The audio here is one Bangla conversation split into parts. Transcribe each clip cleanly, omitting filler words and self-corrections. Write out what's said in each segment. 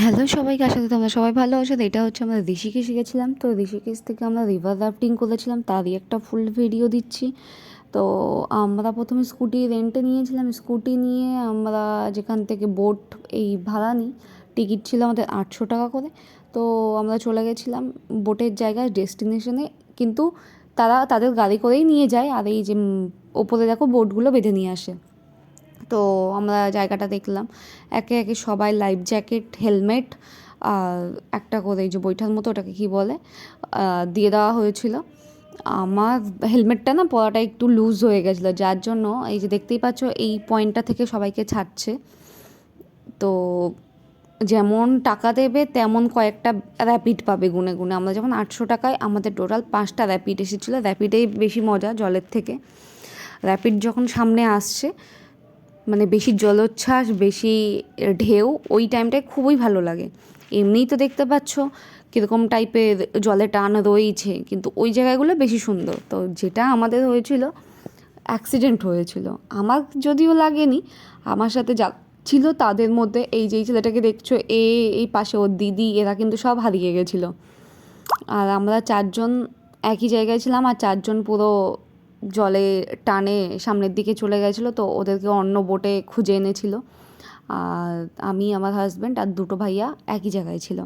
হ্যালো সবাইকে, আশা করি তোমরা সবাই ভালো আছো। তো এটা হচ্ছে আমরা ঋষিকেশে গেছিলাম, তো ঋষিকেশ থেকে আমরা রিভার রাফটিং করেছিলাম, তারই একটা ফুল ভিডিও দিচ্ছি। তো আমরা প্রথমে স্কুটি রেন্টে নিয়েছিলাম, স্কুটি নিয়ে আমরা যেখান থেকে বোট এই ভাড়া নিই, টিকিট ছিল আমাদের 800 টাকা করে। তো আমরা চলে গেছিলাম বোটের জায়গায় ডেস্টিনেশনে, কিন্তু তারা তাদের গাড়ি করেই নিয়ে যায়, আর এই যে ওপরে দেখো বোটগুলো বেঁধে নিয়ে আসে। তো আমরা জায়গাটা দেখলাম, একে একে সবাই লাইফ জ্যাকেট, হেলমেট আর একটা করে এই যে বৈঠার মতো, ওটাকে কী বলে, দিয়ে দেওয়া হয়েছিল। আমার হেলমেটটা না পরাটা একটু লুজ হয়ে গেছিলো, যার জন্য এই যে দেখতেই পাচ্ছ এই পয়েন্টটা থেকে সবাইকে ছাড়ছে। তো যেমন টাকা দেবে তেমন কয়েকটা র্যাপিড পাবে গুনে গুনে। আমরা যেমন 800 টাকায় আমাদের টোটাল 5টা র্যাপিড এসেছিলো। র্যাপিডেই বেশি মজা জলের থেকে। র্যাপিড যখন সামনে আসছে, মানে বেশি জলোচ্ছ্বাস, বেশি ঢেউ, ওই টাইমটায় খুবই ভালো লাগে। এমনিই তো দেখতে পাচ্ছ কীরকম টাইপের জলে টান রয়েছে, কিন্তু ওই জায়গাগুলো বেশি সুন্দর। তো যেটা আমাদের হয়েছিল, অ্যাক্সিডেন্ট হয়েছিল। আমার যদিও লাগেনি, আমার সাথে যা ছিল তাদের মধ্যে এই যে ছেলেটাকে দেখছো, এই পাশে ওর দিদি, এরা কিন্তু সব হারিয়ে গেছিলো। আর আমরা 4জন একই জায়গায় ছিলাম, আর 4জন পুরো জলে টানে সামনের দিকে চলে গেছিলো, তো ওদেরকে অন্য বোটে খুঁজে এনেছিল। আর আমি, আমার হাজব্যান্ড আর দুটো ভাইয়া একই জায়গায় ছিল।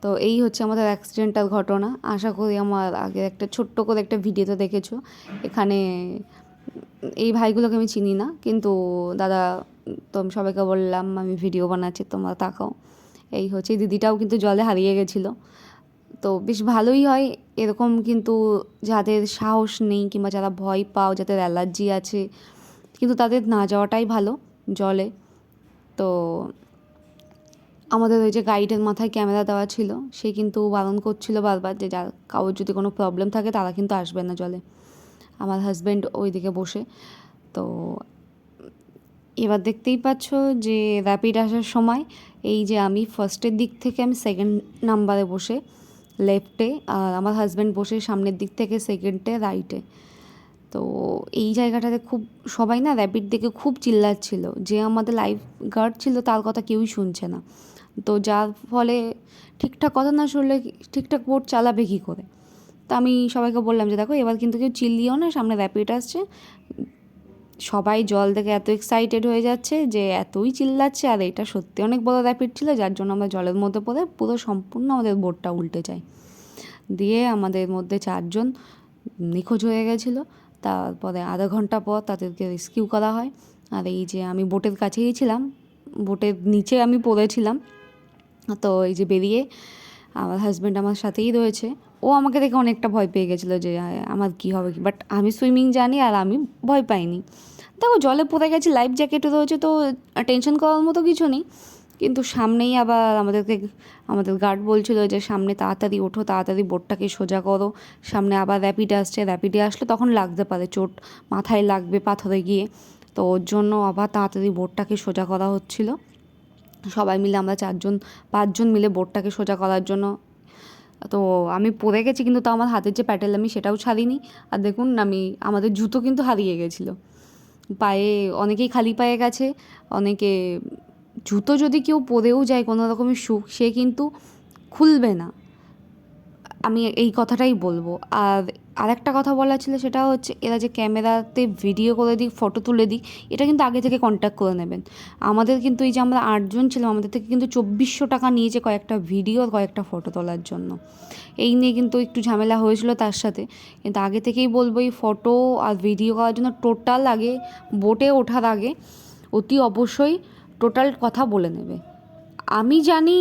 তো এই হচ্ছে আমাদের অ্যাক্সিডেন্টাল ঘটনা। আশা করি আমার আগে একটা ছোট্ট করে একটা ভিডিওতে দেখেছো। এখানে এই ভাইগুলোকে আমি চিনি না, কিন্তু দাদা, তো আমি সবাইকে বললাম আমি ভিডিও বানাচ্ছি, তোমরা তাকাও। এই হচ্ছে, দিদিটাও কিন্তু জলে হারিয়ে গেছিলো। তো বেশ ভালোই হয় এরকম, কিন্তু যাদের সাহস নেই কিংবা যারা ভয় পাও, যাদের অ্যালার্জি আছে, কিন্তু তাদের না যাওয়াটাই ভালো জলে। তো আমাদের ওই যে গাইডের মাথায় ক্যামেরা দেওয়া ছিল, সে কিন্তু বারণ করছিল বারবার যে যার কারোর যদি কোনো প্রবলেম থাকে তারা কিন্তু আসবে না জলে। আমার হাজব্যান্ড ওই দিকে বসে। তো এবার দেখতেই পাচ্ছ যে র্যাপিড আসার সময় এই যে আমি ফার্স্টের দিক থেকে আমি সেকেন্ড নাম্বারে বসে লেফটে, আর আমার হাজব্যান্ড বসে সামনের দিক থেকে সেকেন্ডে রাইটে। তো এই জায়গাটাতে খুব সবাই না র্যাপিড দেখে খুব চিল্লাচ্ছিল, যে আমাদের লাইফ গার্ড ছিল তার কথা কেউই শুনছে না। তো যার ফলে ঠিকঠাক কথা না শুনলে ঠিকঠাক বোট চালাবে কী করে। তো আমি সবাইকে বললাম যে দেখো এবার কিন্তু কেউ চিল্লিও না, সামনে র্যাপিড আসছে। সবাই জল দেখে এত এক্সাইটেড হয়ে যাচ্ছে যে এতই চিল্লাচ্ছে, আর এটা সত্যি অনেক বড় র্যাপিড ছিল, যার জন্য আমরা জলের মধ্যে পড়ে পুরো সম্পূর্ণ আমাদের বোটটা উল্টে যায়। দিয়ে আমাদের মধ্যে 4জন নিখোঁজ হয়ে গেছিলো। তারপরে আধা ঘন্টা পর তাদেরকে রেস্কিউ করা হয়। আর এই যে আমি বোটের কাছেই ছিলাম, বোটের নিচে আমি পড়েছিলাম। তো এই যে বেরিয়ে আমার হাজব্যান্ড আমার সাথেই রয়েছে, ও আমাকে দেখে অনেকটা ভয় পেয়ে গেছিলো যে আমার কী হবে কি, বাট আমি সুইমিং জানি আর আমি ভয় পাইনি। দেখো জলে পড়ে গেছি, লাইফ জ্যাকেটও রয়েছে, তো টেনশন করার মতো কিছু নেই। কিন্তু সামনেই আবার আমাদের গার্ড বলছিল যে সামনে তাড়াতাড়ি ওঠো, তাড়াতাড়ি বোটটাকে সোজা করো, সামনে আবার র্যাপিড আসছে, র্যাপিডে আসলে তখন লাগতে পারে চোট, মাথায় লাগবে পাথরে গিয়ে। তো ওর জন্য আবার তাড়াতাড়ি বোটটাকে সোজা করা হচ্ছিল। সবাই মিলে আমরা 5জন মিলে বোটটাকে সোজা করার জন্য। তো আমি পড়ে গেছি, কিন্তু তাও আমার হাতের যে প্যাডেল আমি সেটাও ছাড়িনি। আর দেখুন আমাদের জুতো কিন্তু হারিয়ে গেছিলো পায়ে, অনেকেই খালি পায়ে গেছে, অনেকে জুতো যদি কেউ পরেও যায় কোনো রকমের সুখ, সে কিন্তু খুলবে না, আমি এই কথাটাই বলবো। আর আরেকটা কথা বলার ছিল, সেটা হচ্ছে এরা যে ক্যামেরাতে ভিডিও করে দিক, ফটো তুলে দিক, এটা কিন্তু আগে থেকে কন্ট্যাক্ট করে নেবেন। আমাদের কিন্তু এই যে আমরা 8জন ছিলাম, আমাদের থেকে কিন্তু 2400 টাকা নিয়েছে কয়েকটা ভিডিও আর কয়েকটা ফটো তোলার জন্য। এই নিয়ে কিন্তু একটু ঝামেলা হয়েছিল তার সাথে। কিন্তু আগে থেকেই বলবো, এই ফটো আর ভিডিও করার জন্য টোটাল আগে বোটে ওঠার আগে অতি অবশ্যই টোটাল কথা বলে নেবে। আমি জানি